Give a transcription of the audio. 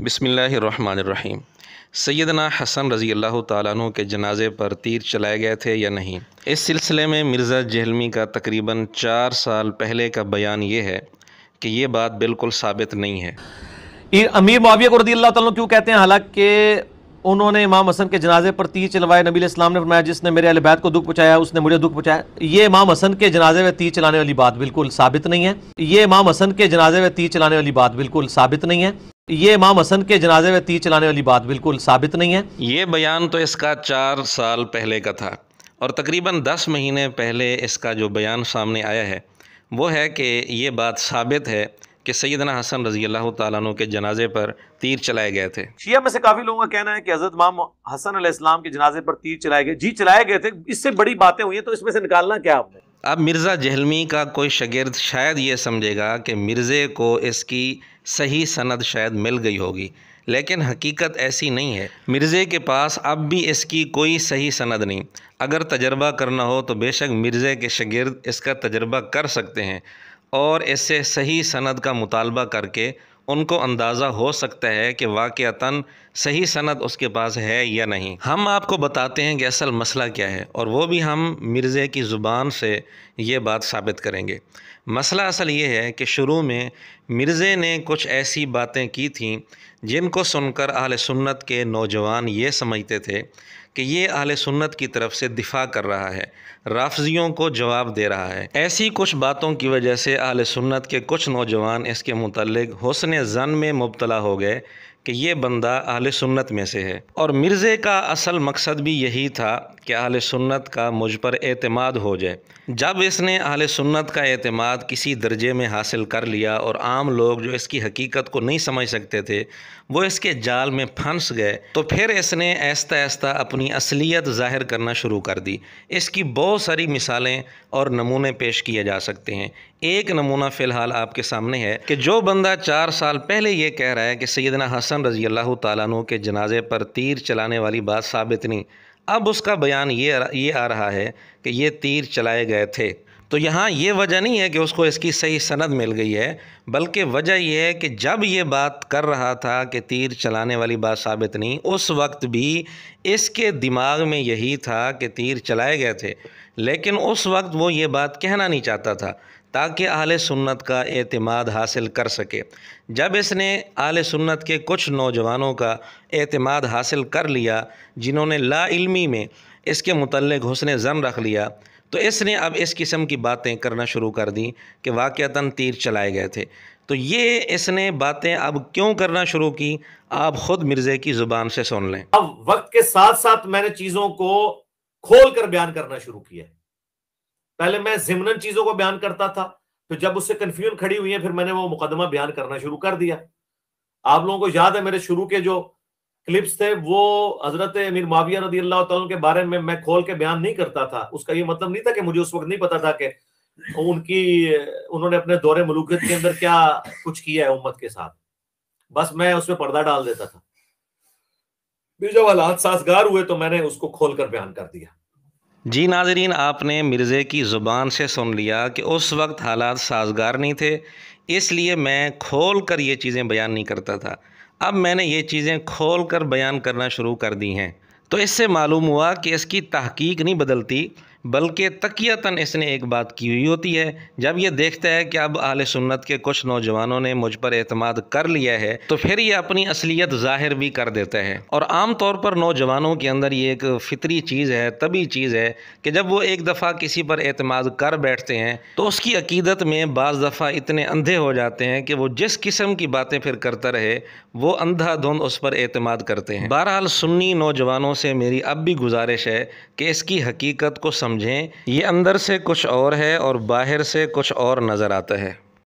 बिस्मिल्लाहिर्रहमानिर्रहीम। सैयदना हसन रज़ी अल्लाह ताला अन्हु के जनाज़े पर तीर चलाए गए थे या नहीं, इस सिलसिले में मिर्ज़ा जहलमी का तकरीबन 4 साल पहले का बयान ये है कि ये बात बिल्कुल साबित नहीं है। अमीर मुआविया को रज़ी अल्लाह ताला क्यों कहते हैं? हालांकि उन्होंने इमाम हसन के जनाजे पर तीर चलवाए। नबी इस्लाम ने फरमाया जिसने मेरे अहले बैत को दुख पहुंचाया उसने मुझे दुख पहुंचाया। ये इमाम हसन के जनाजे में तीर चलाने वाली बात बिल्कुल साबित नहीं है। ये इमाम हसन के जनाजे में तीर चलाने वाली बात बिल्कुल साबित नहीं है। ये इमाम हसन के जनाजे में तीर चलाने वाली बात बिल्कुल साबित नहीं है। ये बयान तो इसका 4 साल पहले का था और तकरीबन 10 महीने पहले इसका जो बयान सामने आया है वो है कि ये बात साबित है कि सैयदना हसन रज़ी अल्लाह ताला अन्हु के जनाजे पर तीर चलाए गए थे। शिया में से काफ़ी लोगों का कहना है कि हज़रत इमाम हसन अलैहिस्सलाम के जनाजे पर तीर चलाए गए। जी चलाए गए थे, इससे बड़ी बातें हुई हैं, तो इसमें से निकालना क्या आपने? अब मिर्ज़ा जहलमी का कोई शागिर्द शायद ये समझेगा कि मिर्ज़े को इसकी सही सनद शायद मिल गई होगी, लेकिन हकीकत ऐसी नहीं है। मिर्ज़े के पास अब भी इसकी कोई सही सनद नहीं। अगर तजर्बा करना हो तो बेशक मिर्ज़े के शागिर्द इसका तजर्बा कर सकते हैं और इससे सही सनद का मुतालबा करके उनको अंदाज़ा हो सकता है कि वाक़अतन सही सनद उसके पास है या नहीं। हम आपको बताते हैं कि असल मसला क्या है और वो भी हम मिर्ज़े की ज़ुबान से ये बात साबित करेंगे। मसला असल ये है कि शुरू में मिर्ज़े ने कुछ ऐसी बातें की थीं जिनको सुनकर अहले सुन्नत के नौजवान ये समझते थे कि ये अहले सुन्नत की तरफ से दिफा कर रहा है, राफ़ज़ियों को जवाब दे रहा है। ऐसी कुछ बातों की वजह से अहले सुन्नत के कुछ नौजवान इसके मुतल्लिक़ हुस्न ज़न में मुब्तला हो गए कि ये बंदा अहले सुन्नत में से है। और मिर्ज़े का असल मकसद भी यही था कि अहले सुन्नत का मुझ पर एतमाद हो जाए। जब इसने अहले सुन्नत का एतमाद किसी दर्जे में हासिल कर लिया और आम लोग जो इसकी हकीकत को नहीं समझ सकते थे वो इसके जाल में फंस गए, तो फिर इसने आहिस्ता आहिस्ता अपनी असलियत ज़ाहिर करना शुरू कर दी। इसकी बहुत सारी मिसालें और नमूने पेश किए जा सकते हैं। एक नमूना फ़िलहाल आपके सामने है कि जो बंदा 4 साल पहले ये कह रहा है कि सैयदना हसन रज़ी अल्लाह ताला अन्हु के जनाजे पर तीर चलाने वाली बात साबित नहीं, अब उसका बयान ये आ रहा है कि ये तीर चलाए गए थे। तो यहाँ ये वजह नहीं है कि उसको इसकी सही सनद मिल गई है, बल्कि वजह यह है कि जब ये बात कर रहा था कि तीर चलाने वाली बात साबित नहीं, उस वक्त भी इसके दिमाग में यही था कि तीर चलाए गए थे, लेकिन उस वक्त वो ये बात कहना नहीं चाहता था ताकि अहले सुन्नत का एतमाद हासिल कर सके। जब इसने अहले सुन्नत के कुछ नौजवानों का एतमाद हासिल कर लिया जिन्होंने ला इल्मी में इसके मुतल्लिक़ हुस्न ज़न रख लिया, तो इसने अब इस किस्म की बातें करना शुरू कर दी कि वाक़अतन तीर चलाए गए थे। तो ये इसने बातें अब क्यों करना शुरू की, आप ख़ुद मिर्ज़े की ज़ुबान से सुन लें। अब वक्त के साथ साथ मैंने चीज़ों को खोल कर बयान करना शुरू किया। पहले मैं ज़िम्नन चीज़ों को बयान करता था, फिर जब उससे कन्फ्यूजन खड़ी हुई है फिर मैंने वो मुकदमा बयान करना शुरू कर दिया। आप लोगों को याद है मेरे शुरू के जो क्लिप्स थे वो हजरत अमीर मुआविया रज़ी अल्लाह ताला के बारे में मैं खोल के बयान नहीं करता था। उसका ये मतलब नहीं था कि मुझे उस वक्त नहीं पता था कि उन्होंने अपने दौरे मलूकियत के अंदर क्या कुछ किया है उम्मत के साथ, बस मैं उसमें पर्दा डाल देता था। फिर जब हालात साजगार हुए तो मैंने उसको खोल कर बयान कर दिया। जी नाज़रीन, आपने मिर्ज़े की ज़ुबान से सुन लिया कि उस वक्त हालात साजगार नहीं थे, इसलिए मैं खोल कर ये चीज़ें बयान नहीं करता था। अब मैंने ये चीज़ें खोल कर बयान करना शुरू कर दी हैं, तो इससे मालूम हुआ कि इसकी तहकीक नहीं बदलती, बल्कि तकियतन इसने एक बात की हुई होती है। जब ये देखता है कि अब अहले सुन्नत के कुछ नौजवानों ने मुझ पर एतमाद कर लिया है तो फिर ये अपनी असलियत ज़ाहिर भी कर देता है। और आम तौर पर नौजवानों के अंदर ये एक फ़ितरी चीज़ है, तभी चीज़ है कि जब वो एक दफ़ा किसी पर एतमाद कर बैठते हैं तो उसकी अकीदत में बाज़ दफ़ा इतने अंधे हो जाते हैं कि वो जिस किस्म की बातें फिर करता रहे वो अंधाधुंध उस पर एतमाद करते हैं। बहरहाल सुन्नी नौजवानों से मेरी अब भी गुजारिश है कि इसकी हकीकत को समझें। ये अंदर से कुछ और है और बाहर से कुछ और नज़र आता है।